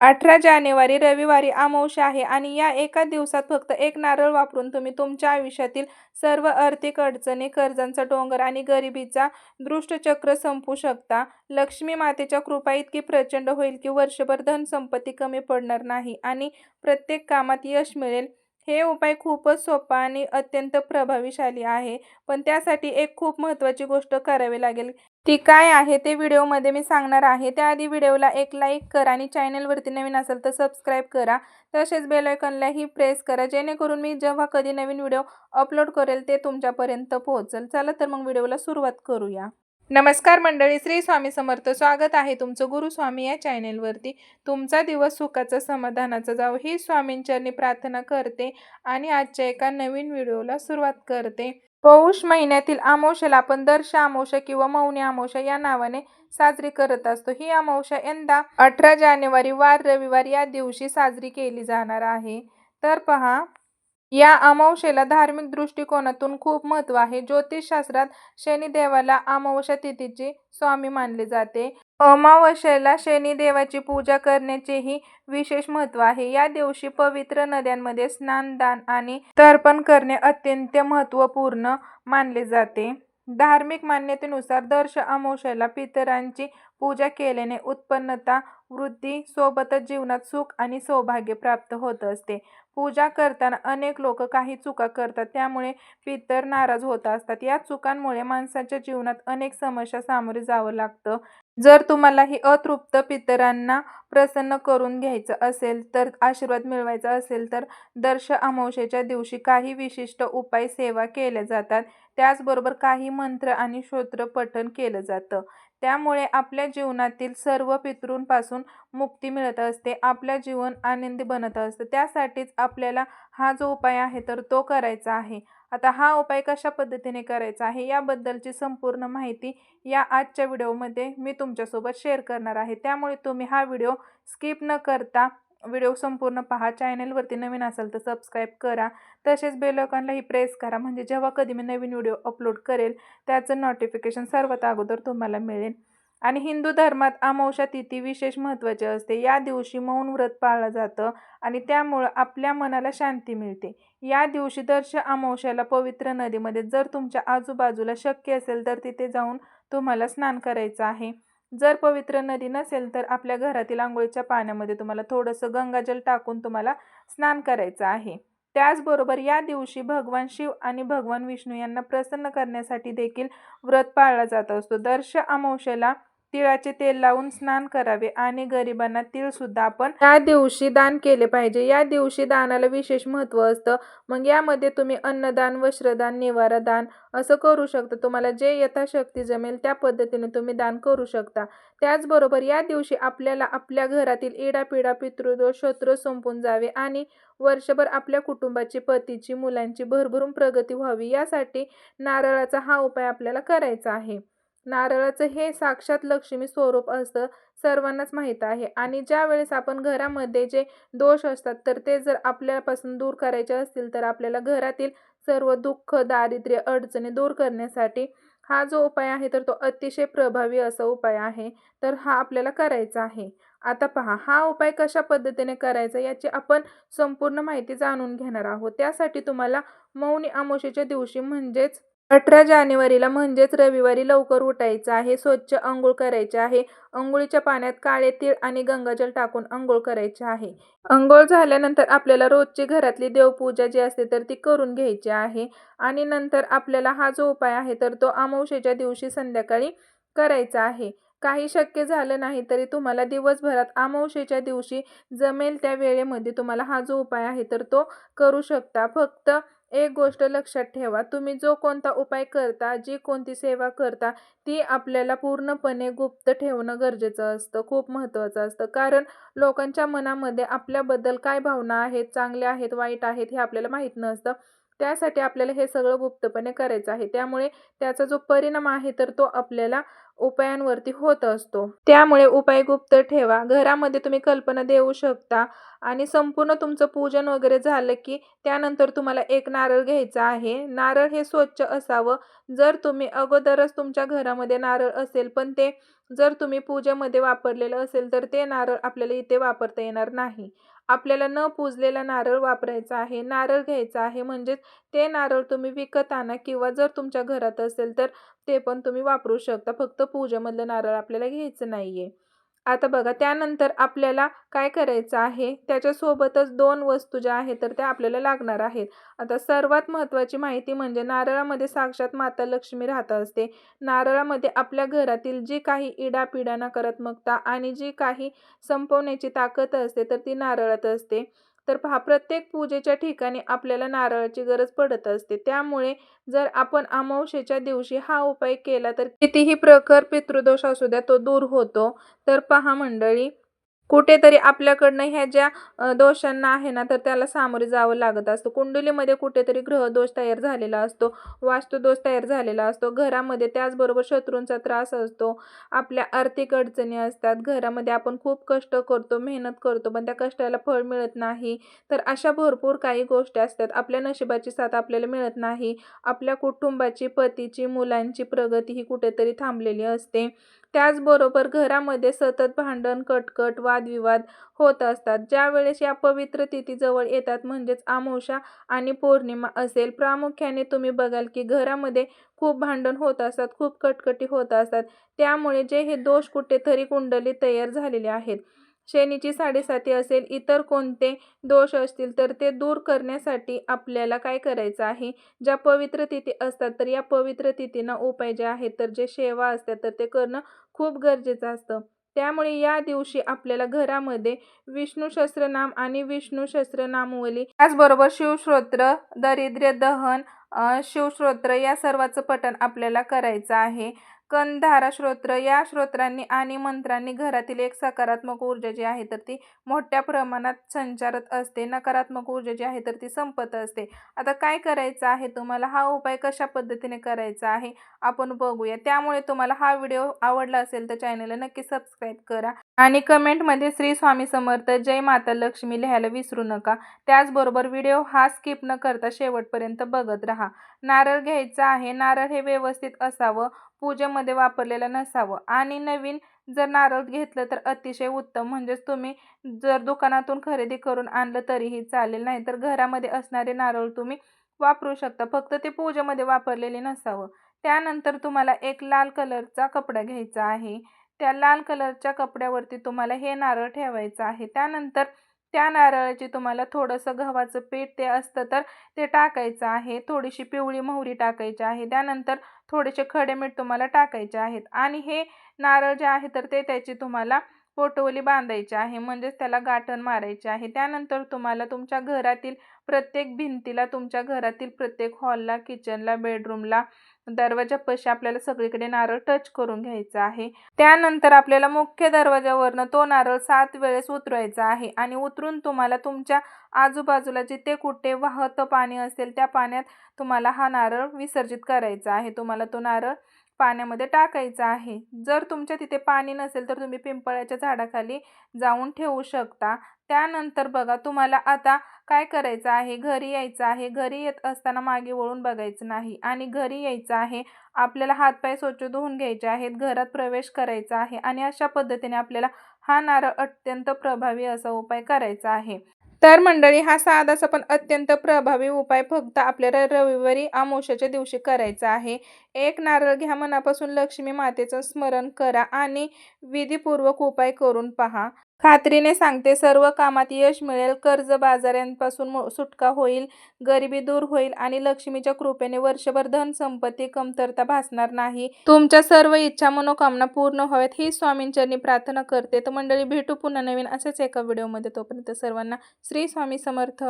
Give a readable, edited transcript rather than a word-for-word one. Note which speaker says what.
Speaker 1: 18 जानेवारी रविवारी अमावस्या आहे आणि या एका दिवसात फक्त एक नारळ वापरून तुम्ही तुमच्या आयुष्यातील सर्व आर्थिक अडचणी, कर्जांचा डोंगर आणि गरिबीचा दुष्टचक्र संपवू शकता. लक्ष्मी मातेच्या कृपा इतकी प्रचंड होईल की वर्षभर धनसंपत्ती कमी पडणार नाही आणि प्रत्येक कामात यश मिळेल. हे उपाय खूपच सोपा आणि अत्यंत प्रभावीशाली आहे, पण त्यासाठी एक खूप महत्त्वाची गोष्ट करावी लागेल. ती काय आहे ते व्हिडिओमध्ये मी सांगणार आहे. त्याआधी व्हिडिओला एक लाईक करा आणि चॅनलवरती नवीन असेल तर सबस्क्राईब करा. तसेच बेल आयकॉनलाही प्रेस करा, जेणेकरून मी जेव्हा कधी नवीन व्हिडिओ अपलोड करेल ते तुमच्यापर्यंत पोहोचेल. चला तर मग व्हिडिओला सुरुवात करूया. नमस्कार मंडळी, श्री स्वामी समर्थ. स्वागत आहे तुमचं गुरुस्वामी या चॅनेलवरती. तुमचा दिवस सुखाचा, समाधानाचा जावो ही स्वामींचरणी प्रार्थना करते आणि आजच्या एका नवीन व्हिडिओला सुरुवात करते. पौष महिन्यातील अमावस्येला आपण दर्श अमावस्या किंवा मौनी अमावस्या या नावाने साजरी करत असतो. ही अमावस्या यंदा 18 जानेवारी वार रविवार या दिवशी साजरी केली जाणार आहे. तर पहा, या अमावस्येला धार्मिक दृष्टिकोनातून खूप महत्त्व आहे. ज्योतिषशास्त्रात शनिदेवाला अमावस्या तिथीचे स्वामी मानले जाते. अमावस्येला शनिदेवाची पूजा करण्याचेही विशेष महत्त्व आहे. या दिवशी पवित्र नद्यांमध्ये स्नान, दान आणि तर्पण करणे अत्यंत महत्त्वपूर्ण मानले जाते. धार्मिक मान्यतेनुसार दर अमावस्येला पितरांची पूजा केल्याने उत्पन्नता वृद्धी सोबतच जीवनात सुख आणि सौभाग्य प्राप्त होत असते. पूजा करताना अनेक लोक काही चुका करतात, त्यामुळे पितर नाराज होत असतात. या चुकांमुळे माणसाच्या जीवनात अनेक समस्या सामोरे जावं लागतं. जर तुम्हालाही अतृप्त पितरांना प्रसन्न करून घ्यायचं असेल, तर आशीर्वाद मिळवायचा असेल, तर दर अमावस्येच्या दिवशी काही विशिष्ट उपाय सेवा केल्या जातात. त्याचबरोबर काही मंत्र आणि स्तोत्र पठण केलं जातं. त्यामुळे आपल्या जीवनातील सर्व पितृंपासून मुक्ती मिळत असते. आपलं जीवन आनंदी बनत असतं. त्यासाठीच आपल्याला हा जो उपाय आहे तर तो करायचा आहे. आता हा उपाय कशा पद्धतीने करायचा आहे याबद्दलची संपूर्ण माहिती या आजच्या व्हिडिओमध्ये मी तुमच्यासोबत शेअर करणार आहे. त्यामुळे तुम्ही हा व्हिडिओ स्किप न करता व्हिडिओ संपूर्ण पहा. चॅनलवरती नवीन असाल तर सबस्क्राईब करा. तसेच बेल आयकॉनलाही प्रेस करा, म्हणजे जेव्हा कधी मी नवीन व्हिडिओ अपलोड करेल त्याचं नोटिफिकेशन सर्वात अगोदर तुम्हाला मिळेल. आणि हिंदू धर्मात अमावस्या तिथी विशेष महत्त्वाची असते. या दिवशी मौन व्रत पाळलं जातं आणि त्यामुळं आपल्या मनाला शांती मिळते. या दिवशी दर अमावस्याला पवित्र नदीमध्ये जर तुमच्या आजूबाजूला शक्य असेल तर तिथे जाऊन तुम्हाला स्नान करायचं आहे. जर पवित्र नदी नसेल तर आपल्या घरातील आंघोळीच्या पाण्यामध्ये तुम्हाला थोडंसं गंगाजल टाकून तुम्हाला स्नान करायचं आहे. त्याचबरोबर या दिवशी भगवान शिव आणि भगवान विष्णू यांना प्रसन्न करण्यासाठी देखील व्रत पाळला जात असतो. दर अमावस्येला तिळाचे तेल लावून स्नान करावे आणि गरिबांना तीळ सुद्धा आपण या दिवशी दान केले पाहिजे. या दिवशी दानाला विशेष महत्त्व असतं. मग यामध्ये तुम्ही अन्नदान, वस्त्रदान, निवारा दान असं करू शकता. तुम्हाला जे यथाशक्ती जमेल त्या पद्धतीने तुम्ही दान करू शकता. त्याचबरोबर या दिवशी आपल्याला आपल्या घरातील इडापिडा, पितृदोष, शत्रू संपून जावे आणि वर्षभर आपल्या कुटुंबाची, पतीची, मुलांची भरभरून प्रगती व्हावी, यासाठी नारळाचा हा उपाय आपल्याला करायचा आहे. नारळाचं हे साक्षात लक्ष्मी स्वरूप असतं, सर्वांनाच माहीत आहे. आणि ज्या वेळेस आपण घरामध्ये जे दोष असतात तर ते जर आपल्यापासून दूर करायचे असतील, तर आपल्याला घरातील सर्व दुःख, दारिद्र्य, अडचणी दूर करण्यासाठी हा जो उपाय आहे तर तो अतिशय प्रभावी असा उपाय आहे. तर हा आपल्याला करायचा आहे. आता पहा, हा उपाय कशा पद्धतीने करायचा याची आपण संपूर्ण माहिती जाणून घेणार आहोत. त्यासाठी तुम्हाला मौनी अमावस्येच्या दिवशी म्हणजेच 18 जानेवारीला म्हणजेच रविवारी लवकर उठायचं आहे. स्वच्छ अंघोळ करायचे आहे. अंघोळीच्या पाण्यात काळे तीळ आणि गंगाजल टाकून अंघोळ करायचे आहे. अंघोळ झाल्यानंतर आपल्याला रोजची घरातली देवपूजा जी असते तर ती करून घ्यायची आहे. आणि नंतर आपल्याला हा जो उपाय आहे तर तो अमावस्येच्या दिवशी संध्याकाळी करायचा आहे. काही शक्य झालं नाही तरी तुम्हाला दिवसभरात अमावस्येच्या दिवशी जमेल त्या वेळेमध्ये तुम्हाला हा जो उपाय आहे तर तो करू शकता. फक्त एक गोष्ट लक्षात ठेवा, तुम्ही जो कोणता उपाय करता, जी कोणती सेवा करता, ती आपल्याला पूर्णपणे गुप्त ठेवणं गरजेचं असतं. खूप महत्त्वाचं असतं. कारण लोकांच्या मनामध्ये आपल्याबद्दल काय भावना आहेत, चांगल्या आहेत, वाईट आहेत, हे आपल्याला माहीत नसतं. त्यासाठी आपल्याला हे सगळं गुप्तपणे करायचं आहे. त्यामुळे त्याचा जो परिणाम आहे तर तो आपल्याला उपायांवरती होत असतो. त्यामुळे उपाय गुप्त ठेवा. घरामध्ये तुम्ही कल्पना देऊ शकता आणि संपूर्ण तुमचं पूजन वगैरे झालं की त्यानंतर तुम्हाला एक नारळ घ्यायचा आहे. नारळ हे स्वच्छ असावं. जर तुम्ही अगोदरच तुमच्या घरामध्ये नारळ असेल पण ते जर तुम्ही पूजेमध्ये वापरलेलं असेल तर ते नारळ आपल्याला इथे वापरता येणार नाही. आपल्याला न पूजलेला नारळ वापरायचा आहे. नारळ घ्यायचा आहे, म्हणजेच ते नारळ तुम्ही विकत आणा किंवा जर तुमच्या घरात असेल तर ते पण तुम्ही वापरू शकता. फक्त पूजेमधलं नारळ आपल्याला घ्यायचं नाहीये. आता बघा, त्यानंतर आपल्याला काय करायचं आहे, त्याच्यासोबतच 2 वस्तू ज्या आहेत तर त्या आपल्याला लागणार आहेत. आता सर्वात महत्त्वाची माहिती म्हणजे नारळामध्ये साक्षात माता लक्ष्मी राहत असते. नारळामध्ये आपल्या घरातील जी काही इडापिडा, नकारात्मकता आणि जी काही संपवण्याची ताकद असते तर ती नारळात असते. तर पहा, प्रत्येक पूजेच्या ठिकाणी आपल्याला नारळाची गरज पडत असते. त्यामुळे जर आपण अमावस्येच्या दिवशी हा उपाय केला तर कितीही प्रखर पितृदोष असू द्या, तो दूर होतो. तर पहा मंडळी, कुठेतरी आपल्याकडनं ह्या ज्या दोषांना आहे ना, तर त्याला सामोरे जावं लागत असतं. कुंडलीमध्ये कुठेतरी ग्रहदोष तयार झालेला असतो, वास्तुदोष तयार झालेला असतो, घरामध्ये त्याचबरोबर शत्रूंचा त्रास असतो, आपल्या आर्थिक अडचणी असतात, घरामध्ये आपण खूप कष्ट करतो, मेहनत करतो, पण त्या कष्टाला फळ मिळत नाही. तर अशा भरपूर काही गोष्टी असतात. आपल्या नशिबाची साथ आपल्याला मिळत नाही. आपल्या कुटुंबाची, पतीची, मुलांची प्रगती ही कुठेतरी थांबलेली असते. त्याचबरोबर घरामध्ये सतत भांडण, कटकट, वादविवाद होत असतात. ज्यावेळेस या पवित्र तिथी जवळ येतात, म्हणजेच अमावस्या आणि पौर्णिमा असेल, प्रामुख्याने तुम्ही बघाल की घरामध्ये खूप भांडण होत असतात, खूप कटकटी होत असतात. त्यामुळे जे हे दोष कुठेतरी कुंडलीत तयार झालेले आहेत, शनीची 7.5 असेल, इतर कोणते दोष असतील, तर ते दूर करण्यासाठी आपल्याला काय करायचं आहे, ज्या पवित्र तिथी असतात तर या पवित्र तिथींना उपाय जे आहेत तर जे सेवा असतात तर ते करणं खूप गरजेचं असतं. त्यामुळे या दिवशी आपल्याला घरामध्ये विष्णू सहस्त्रनाम आणि विष्णू सहस्त्रनामावली, त्याचबरोबर शिवस्तोत्र, दारिद्र्य दहन, शिवस्तोत्र या सर्वाचं पठण आपल्याला करायचं आहे. कनधारा स्तोत्र या स्तोत्रांनी आणि मंत्रांनी घरातील एक सकारात्मक ऊर्जा जी आहे तर ती मोठ्या प्रमाणात संचारत असते. नकारात्मक ऊर्जा जी आहे तर ती संपत असते. आता काय करायचं आहे तुम्हाला, हा उपाय कशा पद्धतीने करायचा आहे आपण बघूया. त्यामुळे तुम्हाला हा व्हिडिओ आवडला असेल तर चॅनलला नक्की सबस्क्राईब करा आणि कमेंटमध्ये श्री स्वामी समर्थ, जय माता लक्ष्मी लिहायला विसरू नका. त्याचबरोबर व्हिडिओ हा स्किप न करता शेवटपर्यंत बघत राहा. नारळ घ्यायचा आहे. नारळ हे व्यवस्थित असावं, पूजेमध्ये वापरलेलं नसावं आणि नवीन जर नारळ घेतलं तर अतिशय उत्तम. म्हणजेच तुम्ही जर दुकानातून खरेदी करून आणलं तरीही चालेल, नाही तर घरामध्ये असणारे नारळ तुम्ही वापरू शकता, फक्त ते पूजेमध्ये वापरलेले नसावं. त्यानंतर तुम्हाला एक लाल कलरचा कपडा घ्यायचा आहे. त्या लाल कलरच्या कपड्यावरती तुम्हाला हे नारळ ठेवायचं आहे. त्यानंतर त्या नारळाची तुम्हाला थोडंसं गव्हाचं पीठ ते असतं तर ते टाकायचं आहे. थोडीशी पिवळी मोहरी टाकायची आहे. त्यानंतर थोडेसे खडे मीठ तुम्हाला टाकायचे आहेत आणि हे नारळ जे आहे तर ते त्याची तुम्हाला पोटवली बांधायची आहे, म्हणजेच त्याला गाठण मारायची आहे. त्यानंतर तुम्हाला तुमच्या घरातील प्रत्येक भिंतीला, तुमच्या घरातील प्रत्येक हॉलला, किचनला, बेडरूमला, दरवाजापाशी आपल्याला सगळीकडे नारळ टच करून घ्यायचा आहे. त्यानंतर आपल्याला मुख्य दरवाजावरनं तो नारळ 7 वेळेस उतरवायचा आहे आणि उतरून तुम्हाला तुमच्या आजूबाजूला जिथे कुठे वाहतं पाणी असेल त्या पाण्यात तुम्हाला हा नारळ विसर्जित करायचा आहे. तुम्हाला तो नारळ पाण्यामध्ये टाकायचा आहे. जर तुमच्या तिथे पाणी नसेल तर तुम्ही पिंपळाच्या झाडाखाली जाऊन ठेवू शकता. त्यानंतर बघा, तुम्हाला आता काय करायचं आहे, घरी यायचं आहे. घरी येत असताना मागे वळून बघायचं नाही आणि घरी यायचं आहे. आपल्याला हातपाय स्वच्छ धुवून घ्यायचे आहेत, घरात प्रवेश करायचा आहे आणि अशा पद्धतीने आपल्याला हा नारळ अत्यंत प्रभावी असा उपाय करायचा आहे. तर मंडळी, हा साधासा पण अत्यंत प्रभावी उपाय फक्त आपल्याला रविवारी अमावस्येच्या दिवशी करायचा आहे. एक नारळ घ्या, मनापासून लक्ष्मी मातेचं स्मरण करा आणि विधीपूर्वक उपाय करून पहा. खात्रीने सांगते, सर्व कामात यश मिळेल, कर्जबाजाऱ्यांपासून सुटका होईल, गरिबी दूर होईल आणि लक्ष्मीच्या कृपेने वर्षभर धन संपत्ती कमतरता भासणार नाही. तुमच्या सर्व इच्छा मनोकामना पूर्ण व्हाव्यात ही स्वामींचरणी प्रार्थना करते. तर मंडळी, भेटू पुन्हा नवीन अशाच एका व्हिडिओमध्ये. तोपर्यंत सर्वांना श्री स्वामी समर्थ.